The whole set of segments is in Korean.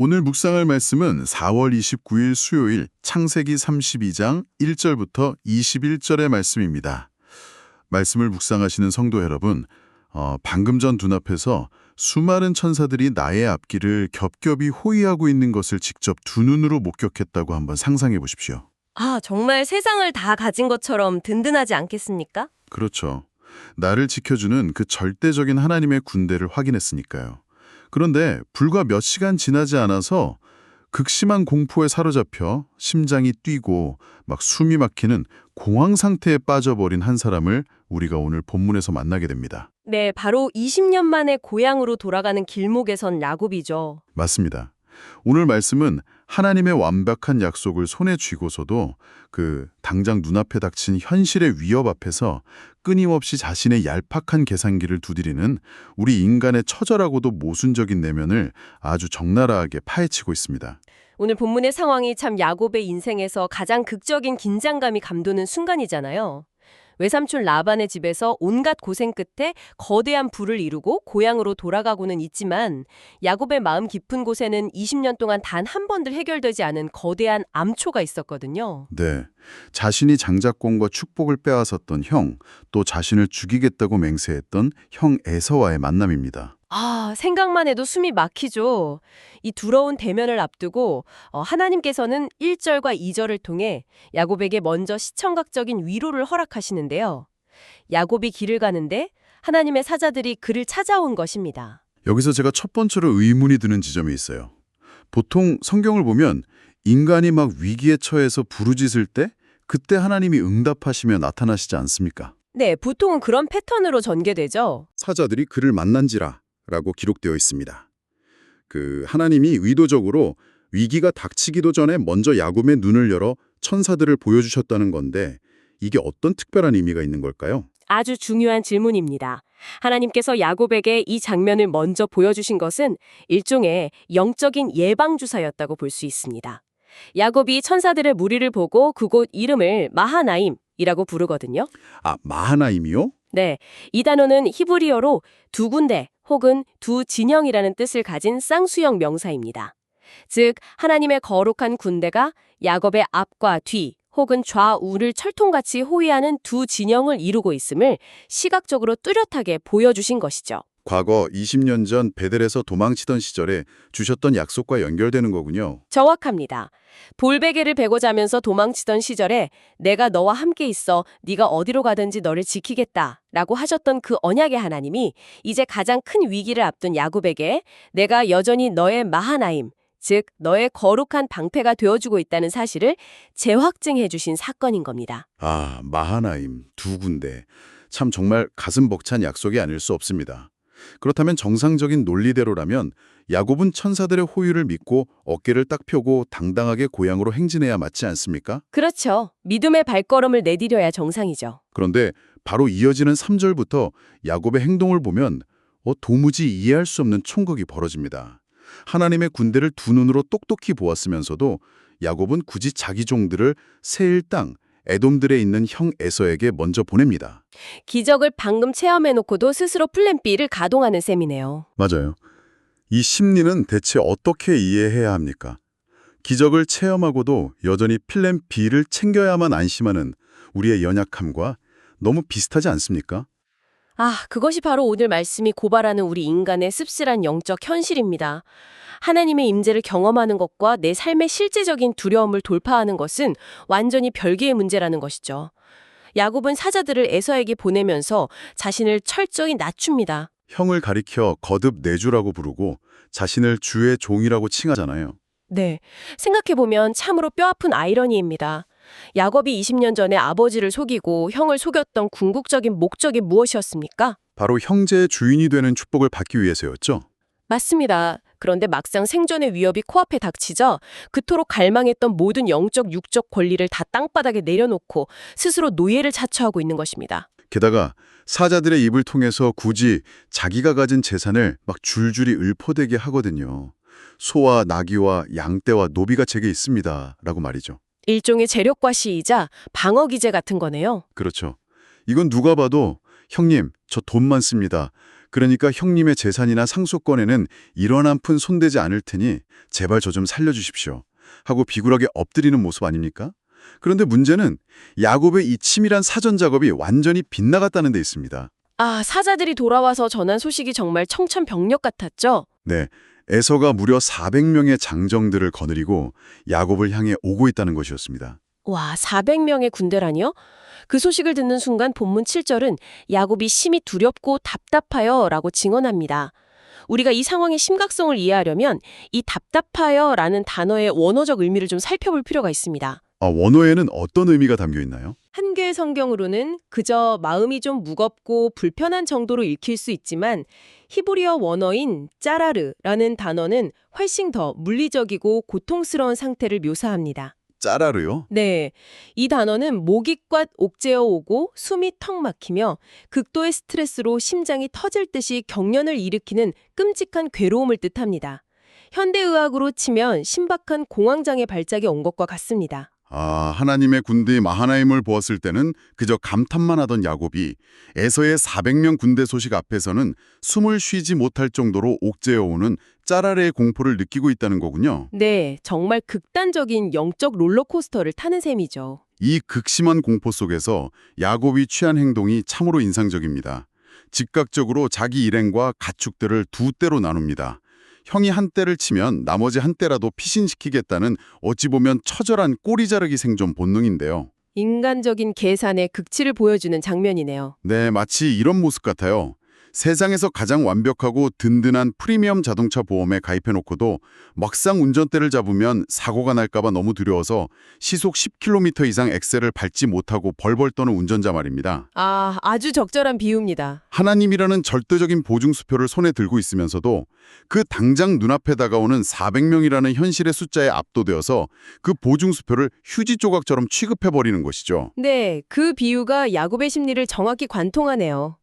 오늘 묵상할 말씀은 4월 29일 수요일 창세기 32장 1절부터 21절의 말씀입니다. 말씀을 묵상하시는 성도 여러분, 방금 전 눈앞에서 수많은 천사들이 나의 앞길을 겹겹이 호위하고 있는 것을 직접 두 눈으로 목격했다고 한번 상상해 보십시오. 아, 정말 세상을 다 가진 것처럼 든든하지 않겠습니까? 그렇죠. 나를 지켜주는 그 절대적인 하나님의 군대를 확인했으니까요. 그런데 불과 몇 시간 지나지 않아서 극심한 공포에 사로잡혀 심장이 뛰고 막 숨이 막히는 공황 상태에 빠져버린 한 사람을 우리가 오늘 본문에서 만나게 됩니다. 네, 바로 20년 만에 고향으로 돌아가는 길목에 선 야곱이죠. 맞습니다. 오늘 말씀은 하나님의 완벽한 약속을 손에 쥐고서도 당장 눈앞에 닥친 현실의 위협 앞에서 끊임없이 자신의 얄팍한 계산기를 두드리는 우리 인간의 처절하고도 모순적인 내면을 아주 적나라하게 파헤치고 있습니다. 오늘 본문의 상황이 참 야곱의 인생에서 가장 극적인 긴장감이 감도는 순간이잖아요. 외삼촌 라반의 집에서 온갖 고생 끝에 거대한 부를 이루고 고향으로 돌아가고는 있지만 야곱의 마음 깊은 곳에는 20년 동안 단 한 번도 해결되지 않은 거대한 암초가 있었거든요. 네, 자신이 장자권과 축복을 빼앗았던 형, 또 자신을 죽이겠다고 맹세했던 형 에서와의 만남입니다. 아, 생각만 해도 숨이 막히죠. 이 두려운 대면을 앞두고 하나님께서는 1절과 2절을 통해 야곱에게 먼저 시청각적인 위로를 허락하시는데요. 야곱이 길을 가는데 하나님의 사자들이 그를 찾아온 것입니다. 여기서 제가 첫 번째로 의문이 드는 지점이 있어요. 보통 성경을 보면 인간이 막 위기에 처해서 부르짖을 때 그때 하나님이 응답하시며 나타나시지 않습니까? 네, 보통은 그런 패턴으로 전개되죠. 사자들이 그를 만난지라 라고 기록되어 있습니다. 하나님이 의도적으로 위기가 닥치기도 전에 먼저 야곱의 눈을 열어 천사들을 보여주셨다는 건데 이게 어떤 특별한 의미가 있는 걸까요? 아주 중요한 질문입니다. 하나님께서 야곱에게 이 장면을 먼저 보여주신 것은 일종의 영적인 예방주사였다고 볼 수 있습니다. 야곱이 천사들의 무리를 보고 그곳 이름을 마하나임이라고 부르거든요. 아, 마하나임이요? 네, 이 단어는 히브리어로 두 군데 혹은 두 진영이라는 뜻을 가진 쌍수형 명사입니다. 즉, 하나님의 거룩한 군대가 야곱의 앞과 뒤 혹은 좌우를 철통같이 호위하는 두 진영을 이루고 있음을 시각적으로 뚜렷하게 보여주신 것이죠. 과거 20년 전 베델에서 도망치던 시절에 주셨던 약속과 연결되는 거군요. 정확합니다. 돌베개를 베고 자면서 도망치던 시절에 내가 너와 함께 있어 네가 어디로 가든지 너를 지키겠다 라고 하셨던 그 언약의 하나님이 이제 가장 큰 위기를 앞둔 야곱에게 내가 여전히 너의 마하나임, 즉 너의 거룩한 방패가 되어주고 있다는 사실을 재확증해 주신 사건인 겁니다. 아, 마하나임, 두 군데. 참 정말 가슴 벅찬 약속이 아닐 수 없습니다. 그렇다면 정상적인 논리대로라면 야곱은 천사들의 호유를 믿고 어깨를 딱 펴고 당당하게 고향으로 행진해야 맞지 않습니까? 그렇죠. 믿음의 발걸음을 내디뎌야 정상이죠. 그런데 바로 이어지는 3절부터 야곱의 행동을 보면 도무지 이해할 수 없는 총극이 벌어집니다. 하나님의 군대를 두 눈으로 똑똑히 보았으면서도 야곱은 굳이 자기 종들을 세일 땅, 에돔들에 있는 형 에서에게 먼저 보냅니다. 기적을 방금 체험해놓고도 스스로 플랜 B를 가동하는 셈이네요. 맞아요. 이 심리는 대체 어떻게 이해해야 합니까? 기적을 체험하고도 여전히 플랜 B를 챙겨야만 안심하는 우리의 연약함과 너무 비슷하지 않습니까? 아, 그것이 바로 오늘 말씀이 고발하는 우리 인간의 씁쓸한 영적 현실입니다. 하나님의 임재를 경험하는 것과 내 삶의 실제적인 두려움을 돌파하는 것은 완전히 별개의 문제라는 것이죠. 야곱은 사자들을 에서에게 보내면서 자신을 철저히 낮춥니다. 형을 가리켜 거듭 내주라고 부르고 자신을 주의 종이라고 칭하잖아요. 네, 생각해보면 참으로 뼈아픈 아이러니입니다. 야곱이 20년 전에 아버지를 속이고 형을 속였던 궁극적인 목적이 무엇이었습니까? 바로 형제의 주인이 되는 축복을 받기 위해서였죠. 맞습니다. 그런데 막상 생존의 위협이 코앞에 닥치자 그토록 갈망했던 모든 영적 육적 권리를 다 땅바닥에 내려놓고 스스로 노예를 자처하고 있는 것입니다. 게다가 사자들의 입을 통해서 굳이 자기가 가진 재산을 막 줄줄이 읊어대게 하거든요. 소와 나귀와 양떼와 노비가 제게 있습니다. 라고 말이죠. 일종의 재력과시이자 방어 기제 같은 거네요. 그렇죠. 이건 누가 봐도 형님, 저 돈 많습니다. 그러니까 형님의 재산이나 상속권에는 이런 한 푼 손대지 않을 테니 제발 저 좀 살려주십시오. 하고 비굴하게 엎드리는 모습 아닙니까? 그런데 문제는 야곱의 이 치밀한 사전 작업이 완전히 빗나갔다는 데 있습니다. 아, 사자들이 돌아와서 전한 소식이 정말 청천벽력 같았죠? 네, 에서가 무려 400명의 장정들을 거느리고 야곱을 향해 오고 있다는 것이었습니다. 와, 400명의 군대라니요? 그 소식을 듣는 순간 본문 7절은 야곱이 심히 두렵고 답답하여 라고 증언합니다. 우리가 이 상황의 심각성을 이해하려면 이 답답하여 라는 단어의 원어적 의미를 좀 살펴볼 필요가 있습니다. 원어에는 어떤 의미가 담겨 있나요? 한글 성경으로는 그저 마음이 좀 무겁고 불편한 정도로 읽힐 수 있지만 히브리어 원어인 짜라르라는 단어는 훨씬 더 물리적이고 고통스러운 상태를 묘사합니다. 짜라르요? 네, 이 단어는 목이 꽉 옥죄어 오고 숨이 턱 막히며 극도의 스트레스로 심장이 터질 듯이 경련을 일으키는 끔찍한 괴로움을 뜻합니다. 현대의학으로 치면 신박한 공황장애 발작이 온 것과 같습니다. 하나님의 군대 마하나임을 보았을 때는 그저 감탄만 하던 야곱이 에서의 400명 군대 소식 앞에서는 숨을 쉬지 못할 정도로 옥죄어 오는 짜라레의 공포를 느끼고 있다는 거군요. 네, 정말 극단적인 영적 롤러코스터를 타는 셈이죠. 이 극심한 공포 속에서 야곱이 취한 행동이 참으로 인상적입니다. 즉각적으로 자기 일행과 가축들을 두 떼로 나눕니다. 형이 한 떼를 치면 나머지 한 떼라도 피신시키겠다는 어찌 보면 처절한 꼬리 자르기 생존 본능인데요. 인간적인 계산의 극치를 보여주는 장면이네요. 네, 마치 이런 모습 같아요. 세상에서 가장 완벽하고 든든한 프리미엄 자동차 보험에 가입해놓고도 막상 운전대를 잡으면 사고가 날까봐 너무 두려워서 시속 10km 이상 엑셀을 밟지 못하고 벌벌 떠는 운전자 말입니다. 아, 아주 적절한 비유입니다. 하나님이라는 절대적인 보증수표를 손에 들고 있으면서도 그 당장 눈앞에 다가오는 400명이라는 현실의 숫자에 압도되어서 그 보증수표를 휴지 조각처럼 취급해버리는 것이죠. 네, 그 비유가 야곱의 심리를 정확히 관통하네요.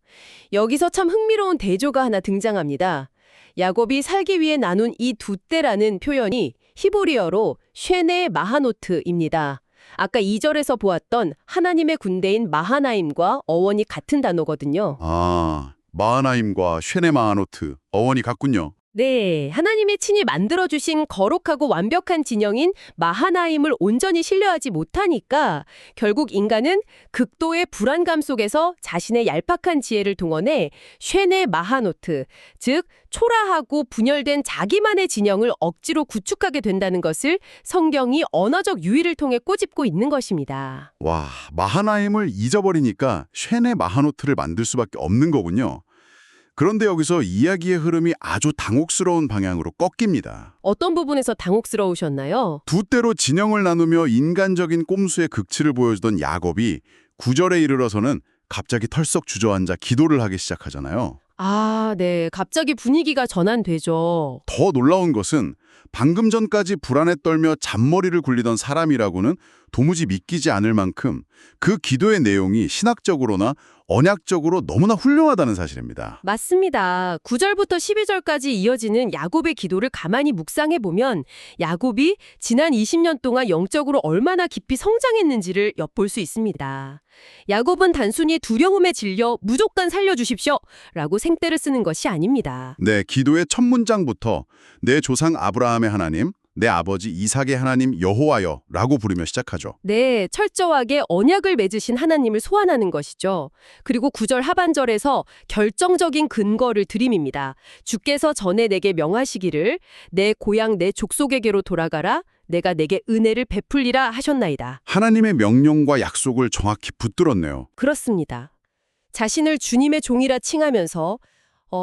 여기서 참 흥미로운 대조가 하나 등장합니다. 야곱이 살기 위해 나눈 이 두 떼라는 표현이 히브리어로 쉐네 마하노트입니다. 아까 2절에서 보았던 하나님의 군대인 마하나임과 어원이 같은 단어거든요. 마하나임과 쉐네 마하노트, 어원이 같군요. 네, 하나님의 친히 만들어주신 거룩하고 완벽한 진영인 마하나임을 온전히 신뢰하지 못하니까 결국 인간은 극도의 불안감 속에서 자신의 얄팍한 지혜를 동원해 쉐네 마하노트, 즉 초라하고 분열된 자기만의 진영을 억지로 구축하게 된다는 것을 성경이 언어적 유희를 통해 꼬집고 있는 것입니다. 와, 마하나임을 잊어버리니까 쉐네 마하노트를 만들 수밖에 없는 거군요. 그런데 여기서 이야기의 흐름이 아주 당혹스러운 방향으로 꺾입니다. 어떤 부분에서 당혹스러우셨나요? 두 때로 진영을 나누며 인간적인 꼼수의 극치를 보여주던 야곱이 9절에 이르러서는 갑자기 털썩 주저앉아 기도를 하기 시작하잖아요. 아, 네. 갑자기 분위기가 전환되죠. 더 놀라운 것은 방금 전까지 불안에 떨며 잔머리를 굴리던 사람이라고는 도무지 믿기지 않을 만큼 그 기도의 내용이 신학적으로나 언약적으로 너무나 훌륭하다는 사실입니다. 맞습니다. 9절부터 12절까지 이어지는 야곱의 기도를 가만히 묵상해 보면 야곱이 지난 20년 동안 영적으로 얼마나 깊이 성장했는지를 엿볼 수 있습니다. 야곱은 단순히 두려움에 질려 무조건 살려주십시오 라고 생떼를 쓰는 것이 아닙니다. 네, 기도의 첫 문장부터 내 조상 아브라함의 하나님, 내 아버지 이삭의 하나님 여호와여 라고 부르며 시작하죠. 네, 철저하게 언약을 맺으신 하나님을 소환하는 것이죠. 그리고 9절 하반절에서 결정적인 근거를 들임입니다. 주께서 전에 내게 명하시기를 내 고향 내 족속에게로 돌아가라. 내가 내게 은혜를 베풀리라 하셨나이다. 하나님의 명령과 약속을 정확히 붙들었네요. 그렇습니다. 자신을 주님의 종이라 칭하면서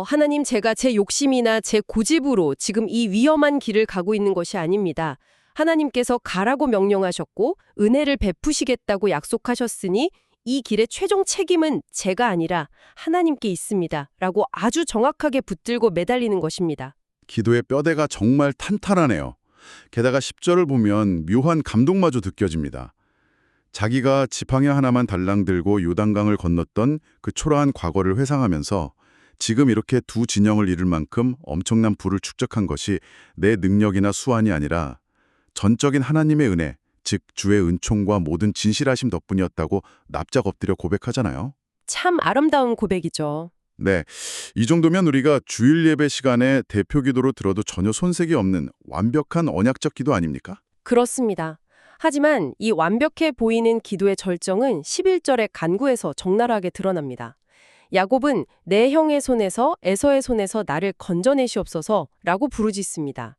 하나님 제가 제 욕심이나 제 고집으로 지금 이 위험한 길을 가고 있는 것이 아닙니다. 하나님께서 가라고 명령하셨고 은혜를 베푸시겠다고 약속하셨으니 이 길의 최종 책임은 제가 아니라 하나님께 있습니다. 라고 아주 정확하게 붙들고 매달리는 것입니다. 기도의 뼈대가 정말 탄탄하네요. 게다가 10절을 보면 묘한 감동마저 느껴집니다. 자기가 지팡이 하나만 달랑 들고 요단강을 건넜던 그 초라한 과거를 회상하면서 지금 이렇게 두 진영을 이룰 만큼 엄청난 부를 축적한 것이 내 능력이나 수완이 아니라 전적인 하나님의 은혜, 즉 주의 은총과 모든 진실하심 덕분이었다고 납작 엎드려 고백하잖아요. 참 아름다운 고백이죠. 네, 이 정도면 우리가 주일 예배 시간에 대표 기도로 들어도 전혀 손색이 없는 완벽한 언약적 기도 아닙니까? 그렇습니다. 하지만 이 완벽해 보이는 기도의 절정은 11절의 간구에서 적나라하게 드러납니다. 야곱은 내 형의 손에서 에서의 손에서 나를 건져내시옵소서라고 부르짖습니다.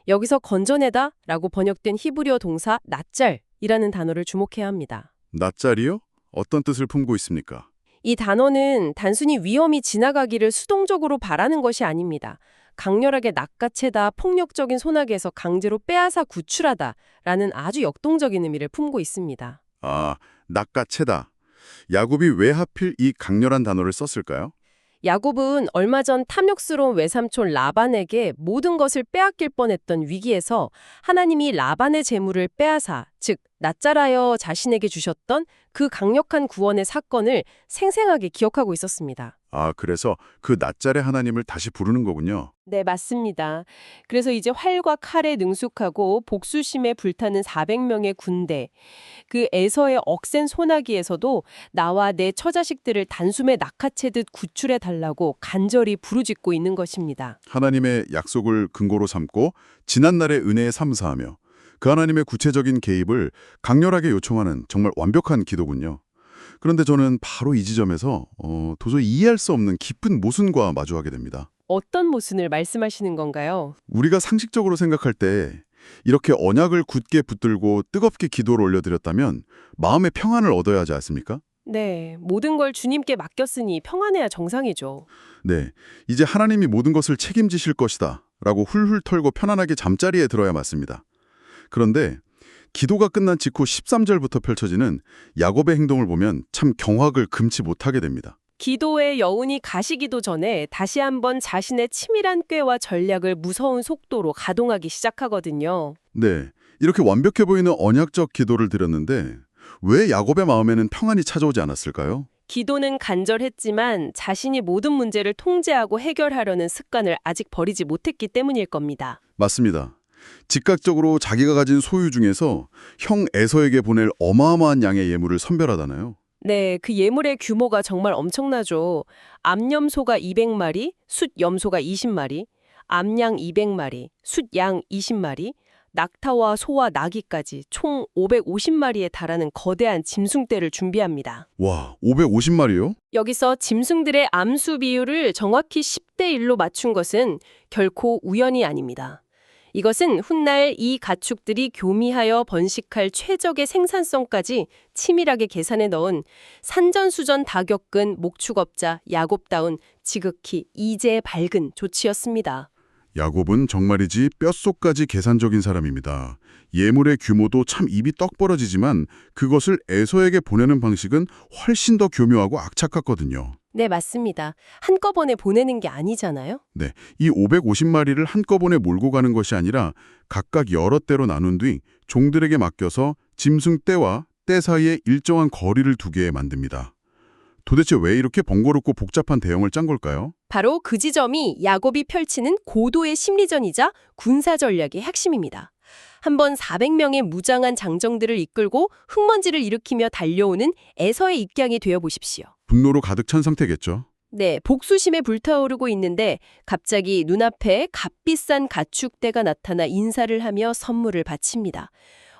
여기서 건져내다라고 번역된 히브리어 동사 낫잘이라는 단어를 주목해야 합니다. 낯자리요? 어떤 뜻을 품고 있습니까? 이 단어는 단순히 위험이 지나가기를 수동적으로 바라는 것이 아닙니다. 강렬하게 낚아채다, 폭력적인 소나기에서 강제로 빼앗아 구출하다라는 아주 역동적인 의미를 품고 있습니다. 아, 낚아채다. 야곱이 왜 하필 이 강렬한 단어를 썼을까요? 야곱은 얼마 전 탐욕스러운 외삼촌 라반에게 모든 것을 빼앗길 뻔했던 위기에서 하나님이 라반의 재물을 빼앗아, 즉 낫잘하여 자신에게 주셨던 그 강력한 구원의 사건을 생생하게 기억하고 있었습니다. 아, 그래서 그 낯잘의 하나님을 다시 부르는 거군요. 네, 맞습니다. 그래서 이제 활과 칼에 능숙하고 복수심에 불타는 400명의 군대, 그 에서의 억센 소나기에서도 나와 내 처자식들을 단숨에 낚아채듯 구출해 달라고 간절히 부르짖고 있는 것입니다. 하나님의 약속을 근거로 삼고 지난날의 은혜에 감사하며 그 하나님의 구체적인 개입을 강렬하게 요청하는 정말 완벽한 기도군요. 그런데 저는 바로 이 지점에서 도저히 이해할 수 없는 깊은 모순과 마주하게 됩니다. 어떤 모순을 말씀하시는 건가요? 우리가 상식적으로 생각할 때 이렇게 언약을 굳게 붙들고 뜨겁게 기도를 올려드렸다면 마음의 평안을 얻어야 하지 않습니까? 네, 모든 걸 주님께 맡겼으니 평안해야 정상이죠. 네, 이제 하나님이 모든 것을 책임지실 것이다 라고 훌훌 털고 편안하게 잠자리에 들어야 맞습니다. 그런데 기도가 끝난 직후 13절부터 펼쳐지는 야곱의 행동을 보면 참 경악을 금치 못하게 됩니다. 기도의 여운이 가시기도 전에 다시 한번 자신의 치밀한 꾀와 전략을 무서운 속도로 가동하기 시작하거든요. 네, 이렇게 완벽해 보이는 언약적 기도를 드렸는데 왜 야곱의 마음에는 평안이 찾아오지 않았을까요? 기도는 간절했지만 자신이 모든 문제를 통제하고 해결하려는 습관을 아직 버리지 못했기 때문일 겁니다. 맞습니다. 즉각적으로 자기가 가진 소유 중에서 형 에서에게 보낼 어마어마한 양의 예물을 선별하잖아요. 네, 그 예물의 규모가 정말 엄청나죠. 암염소가 200마리, 숫염소가 20마리, 암양 200마리, 숫양 20마리, 낙타와 소와 나귀까지 총 550마리에 달하는 거대한 짐승떼를 준비합니다. 와, 550마리요? 여기서 짐승들의 암수 비율을 정확히 10대 1로 맞춘 것은 결코 우연이 아닙니다. 이것은 훗날 이 가축들이 교미하여 번식할 최적의 생산성까지 치밀하게 계산해 넣은 산전수전 다 겪은 목축업자 야곱다운 지극히 이제 밝은 조치였습니다. 야곱은 정말이지 뼛속까지 계산적인 사람입니다. 예물의 규모도 참 입이 떡 벌어지지만 그것을 에서에게 보내는 방식은 훨씬 더 교묘하고 악착같거든요. 네, 맞습니다. 한꺼번에 보내는 게 아니잖아요. 네, 이 550마리를 한꺼번에 몰고 가는 것이 아니라 각각 여러 대로 나눈 뒤 종들에게 맡겨서 짐승 떼와 떼 사이에 일정한 거리를 두게 만듭니다. 도대체 왜 이렇게 번거롭고 복잡한 대형을 짠 걸까요? 바로 그 지점이 야곱이 펼치는 고도의 심리전이자 군사 전략의 핵심입니다. 한번 400명의 무장한 장정들을 이끌고 흙먼지를 일으키며 달려오는 에서의 입장이 되어 보십시오. 분노로 가득 찬 상태겠죠. 네, 복수심에 불타오르고 있는데 갑자기 눈앞에 값비싼 가축대가 나타나 인사를 하며 선물을 바칩니다.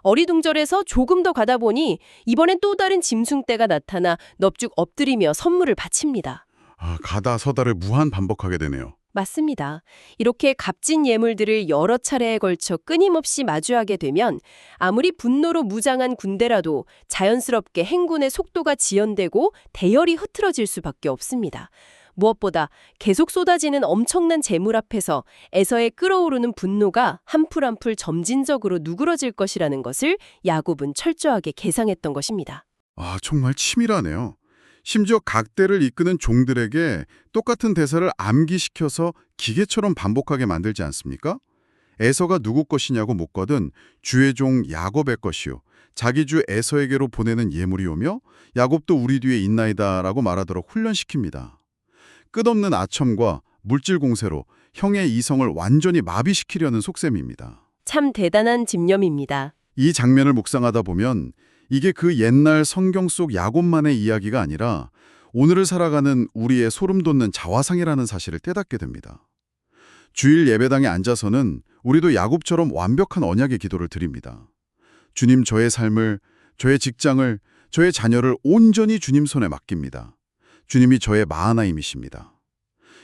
어리둥절해서 조금 더 가다 보니 이번엔 또 다른 짐승떼가 나타나 넙죽 엎드리며 선물을 바칩니다. 아, 가다 서다를 무한 반복하게 되네요. 맞습니다. 이렇게 값진 예물들을 여러 차례에 걸쳐 끊임없이 마주하게 되면 아무리 분노로 무장한 군대라도 자연스럽게 행군의 속도가 지연되고 대열이 흐트러질 수밖에 없습니다. 무엇보다 계속 쏟아지는 엄청난 재물 앞에서 에서의 끓어오르는 분노가 한풀 한풀 점진적으로 누그러질 것이라는 것을 야곱은 철저하게 계상했던 것입니다. 아, 정말 치밀하네요. 심지어 각대를 이끄는 종들에게 똑같은 대사를 암기시켜서 기계처럼 반복하게 만들지 않습니까? 에서가 누구 것이냐고 묻거든 주의 종 야곱의 것이요. 자기 주 에서에게로 보내는 예물이오며 야곱도 우리 뒤에 있나이다라고 말하도록 훈련시킵니다. 끝없는 아첨과 물질 공세로 형의 이성을 완전히 마비시키려는 속셈입니다. 참 대단한 집념입니다. 이 장면을 묵상하다 보면 이게 그 옛날 성경 속 야곱만의 이야기가 아니라 오늘을 살아가는 우리의 소름 돋는 자화상이라는 사실을 깨닫게 됩니다. 주일 예배당에 앉아서는 우리도 야곱처럼 완벽한 언약의 기도를 드립니다. 주님, 저의 삶을, 저의 직장을, 저의 자녀를 온전히 주님 손에 맡깁니다. 주님이 저의 마하나임이십니다.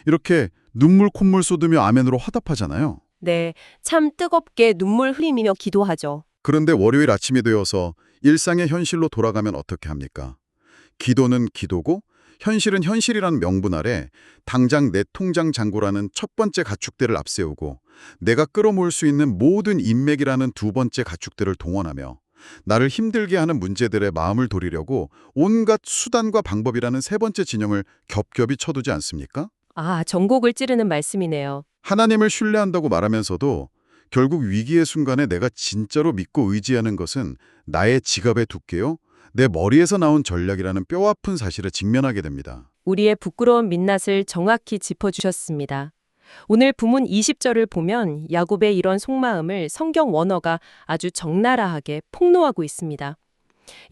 이렇게 눈물 콧물 쏟으며 아멘으로 화답하잖아요. 네, 참 뜨겁게 눈물 흘리며 기도하죠. 그런데 월요일 아침이 되어서 일상의 현실로 돌아가면 어떻게 합니까? 기도는 기도고 현실은 현실이라는 명분 아래 당장 내 통장 잔고라는 첫 번째 가축대를 앞세우고 내가 끌어모을 수 있는 모든 인맥이라는 두 번째 가축대를 동원하며 나를 힘들게 하는 문제들의 마음을 돌리려고 온갖 수단과 방법이라는 세 번째 진영을 겹겹이 쳐두지 않습니까? 아, 전곡을 찌르는 말씀이네요. 하나님을 신뢰한다고 말하면서도 결국 위기의 순간에 내가 진짜로 믿고 의지하는 것은 나의 지갑의 두께요, 내 머리에서 나온 전략이라는 뼈아픈 사실에 직면하게 됩니다. 우리의 부끄러운 민낯을 정확히 짚어주셨습니다. 오늘 부문 20절을 보면 야곱의 이런 속마음을 성경 원어가 아주 적나라하게 폭로하고 있습니다.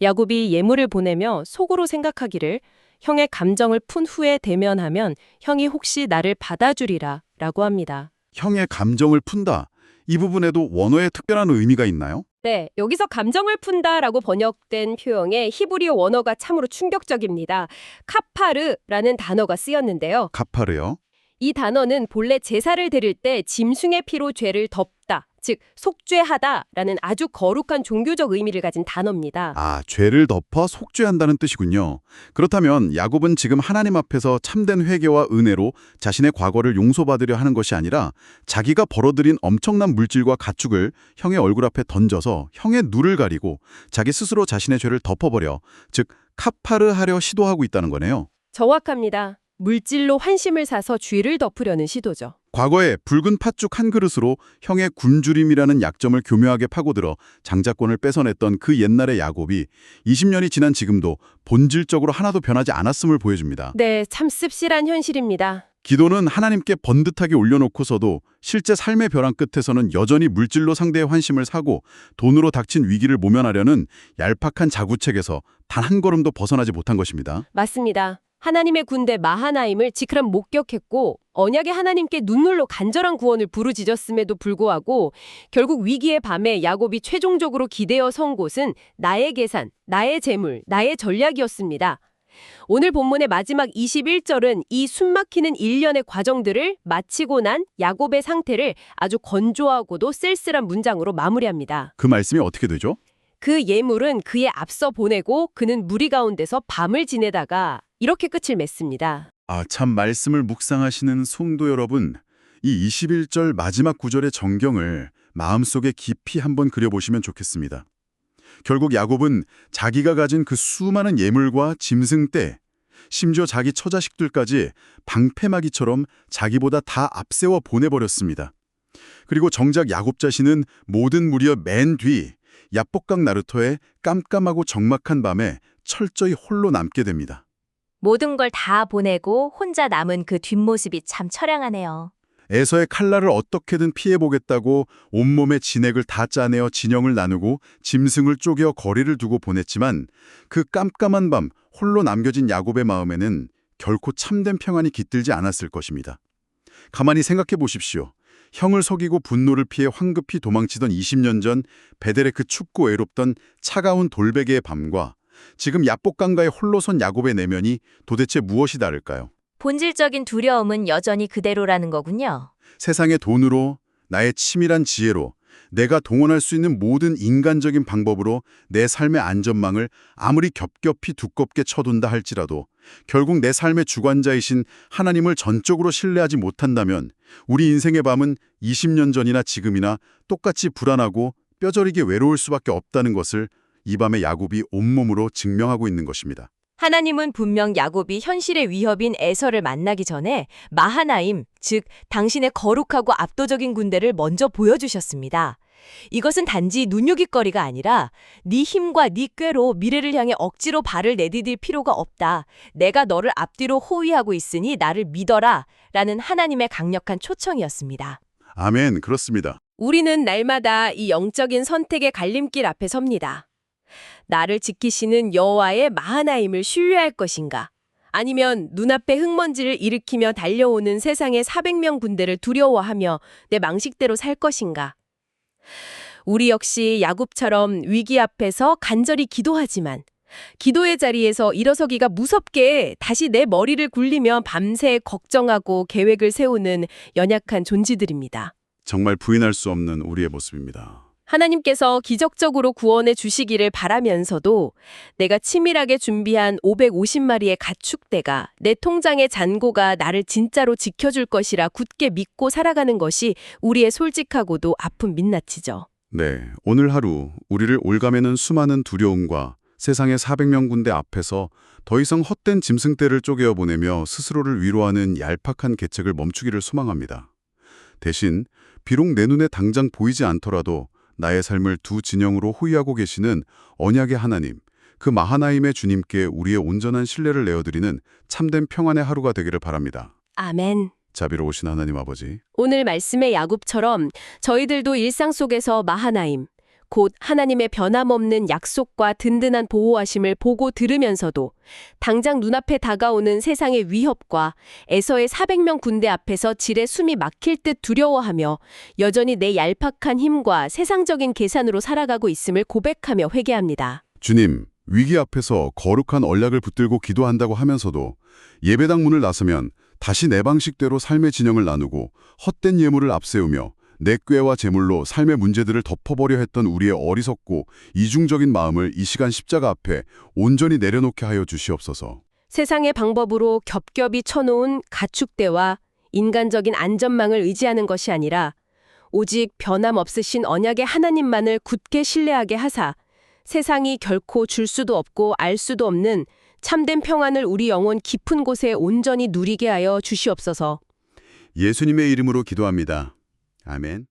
야곱이 예물을 보내며 속으로 생각하기를 형의 감정을 푼 후에 대면하면 형이 혹시 나를 받아주리라 라고 합니다. 형의 감정을 푼다. 이 부분에도 원어에 특별한 의미가 있나요? 네, 여기서 감정을 푼다라고 번역된 표현의 히브리어 원어가 참으로 충격적입니다. 카파르라는 단어가 쓰였는데요. 가파르요. 이 단어는 본래 제사를 드릴 때 짐승의 피로 죄를 덮다, 즉 속죄하다라는 아주 거룩한 종교적 의미를 가진 단어입니다. 아, 죄를 덮어 속죄한다는 뜻이군요. 그렇다면 야곱은 지금 하나님 앞에서 참된 회개와 은혜로 자신의 과거를 용서받으려 하는 것이 아니라 자기가 벌어들인 엄청난 물질과 가축을 형의 얼굴 앞에 던져서 형의 눈을 가리고 자기 스스로 자신의 죄를 덮어버려, 즉 카파르하려 시도하고 있다는 거네요. 정확합니다. 물질로 환심을 사서 죄를 덮으려는 시도죠. 과거에 붉은 팥죽 한 그릇으로 형의 굶주림이라는 약점을 교묘하게 파고들어 장자권을 뺏어냈던 그 옛날의 야곱이 20년이 지난 지금도 본질적으로 하나도 변하지 않았음을 보여줍니다. 네, 참 씁쓸한 현실입니다. 기도는 하나님께 번듯하게 올려놓고서도 실제 삶의 벼랑 끝에서는 여전히 물질로 상대의 환심을 사고 돈으로 닥친 위기를 모면하려는 얄팍한 자구책에서 단 한 걸음도 벗어나지 못한 것입니다. 맞습니다. 하나님의 군대 마하나임을 지크람 목격했고 언약의 하나님께 눈물로 간절한 구원을 부르짖었음에도 불구하고 결국 위기의 밤에 야곱이 최종적으로 기대어 선 곳은 나의 계산, 나의 재물, 나의 전략이었습니다. 오늘 본문의 마지막 21절은 이 숨막히는 일련의 과정들을 마치고 난 야곱의 상태를 아주 건조하고도 쓸쓸한 문장으로 마무리합니다. 그 말씀이 어떻게 되죠? 그 예물은 그에 앞서 보내고 그는 무리 가운데서 밤을 지내다가 이렇게 끝을 맺습니다. 아, 참 말씀을 묵상하시는 성도 여러분, 이 21절 마지막 구절의 정경을 마음속에 깊이 한번 그려보시면 좋겠습니다. 결국 야곱은 자기가 가진 그 수많은 예물과 짐승떼, 심지어 자기 처자식들까지 방패막이처럼 자기보다 다 앞세워 보내버렸습니다. 그리고 정작 야곱 자신은 모든 무리여 맨 뒤, 야복강 나루터의 깜깜하고 적막한 밤에 철저히 홀로 남게 됩니다. 모든 걸 다 보내고 혼자 남은 그 뒷모습이 참 처량하네요. 에서의 칼날을 어떻게든 피해보겠다고 온몸의 진액을 다 짜내어 진영을 나누고 짐승을 쪼개어 거리를 두고 보냈지만 그 깜깜한 밤 홀로 남겨진 야곱의 마음에는 결코 참된 평안이 깃들지 않았을 것입니다. 가만히 생각해 보십시오. 형을 속이고 분노를 피해 황급히 도망치던 20년 전 베델의 그 춥고 외롭던 차가운 돌베개의 밤과 지금 야복강가에 홀로 선 야곱의 내면이 도대체 무엇이 다를까요? 본질적인 두려움은 여전히 그대로라는 거군요. 세상의 돈으로, 나의 치밀한 지혜로, 내가 동원할 수 있는 모든 인간적인 방법으로 내 삶의 안전망을 아무리 겹겹이 두껍게 쳐둔다 할지라도 결국 내 삶의 주관자이신 하나님을 전적으로 신뢰하지 못한다면 우리 인생의 밤은 20년 전이나 지금이나 똑같이 불안하고 뼈저리게 외로울 수밖에 없다는 것을 이 밤에 야곱이 온몸으로 증명하고 있는 것입니다. 하나님은 분명 야곱이 현실의 위협인 에서를 만나기 전에 마하나임, 즉 당신의 거룩하고 압도적인 군대를 먼저 보여주셨습니다. 이것은 단지 눈요깃거리가 아니라 네 힘과 네 꾀로 미래를 향해 억지로 발을 내디딜 필요가 없다. 내가 너를 앞뒤로 호위하고 있으니 나를 믿어라. 라는 하나님의 강력한 초청이었습니다. 아멘, 그렇습니다. 우리는 날마다 이 영적인 선택의 갈림길 앞에 섭니다. 나를 지키시는 여호와의 마하나임을 신뢰할 것인가? 아니면 눈앞에 흙먼지를 일으키며 달려오는 세상의 400명 군대를 두려워하며 내 망식대로 살 것인가? 우리 역시 야곱처럼 위기 앞에서 간절히 기도하지만 기도의 자리에서 일어서기가 무섭게 다시 내 머리를 굴리며 밤새 걱정하고 계획을 세우는 연약한 존재들입니다. 정말 부인할 수 없는 우리의 모습입니다. 하나님께서 기적적으로 구원해 주시기를 바라면서도 내가 치밀하게 준비한 550마리의 가축대가 내 통장의 잔고가 나를 진짜로 지켜줄 것이라 굳게 믿고 살아가는 것이 우리의 솔직하고도 아픈 민낯이죠. 네, 오늘 하루 우리를 올가매는 수많은 두려움과 세상의 400명 군대 앞에서 더 이상 헛된 짐승떼를 쪼개어 보내며 스스로를 위로하는 얄팍한 계책을 멈추기를 소망합니다. 대신 비록 내 눈에 당장 보이지 않더라도 나의 삶을 두 진영으로 호위하고 계시는 언약의 하나님, 그 마하나임의 주님께 우리의 온전한 신뢰를 내어드리는 참된 평안의 하루가 되기를 바랍니다. 아멘. 자비로우신 하나님 아버지, 오늘 말씀의 야곱처럼 저희들도 일상 속에서 마하나임, 곧 하나님의 변함없는 약속과 든든한 보호하심을 보고 들으면서도 당장 눈앞에 다가오는 세상의 위협과 에서의 400명 군대 앞에서 질의 숨이 막힐 듯 두려워하며 여전히 내 얄팍한 힘과 세상적인 계산으로 살아가고 있음을 고백하며 회개합니다. 주님, 위기 앞에서 거룩한 언약을 붙들고 기도한다고 하면서도 예배당 문을 나서면 다시 내 방식대로 삶의 진영을 나누고 헛된 예물을 앞세우며 내 꾀와 재물로 삶의 문제들을 덮어버려 했던 우리의 어리석고 이중적인 마음을 이 시간 십자가 앞에 온전히 내려놓게 하여 주시옵소서. 세상의 방법으로 겹겹이 쳐놓은 가축대와 인간적인 안전망을 의지하는 것이 아니라 오직 변함없으신 언약의 하나님만을 굳게 신뢰하게 하사 세상이 결코 줄 수도 없고 알 수도 없는 참된 평안을 우리 영혼 깊은 곳에 온전히 누리게 하여 주시옵소서. 예수님의 이름으로 기도합니다. 아멘.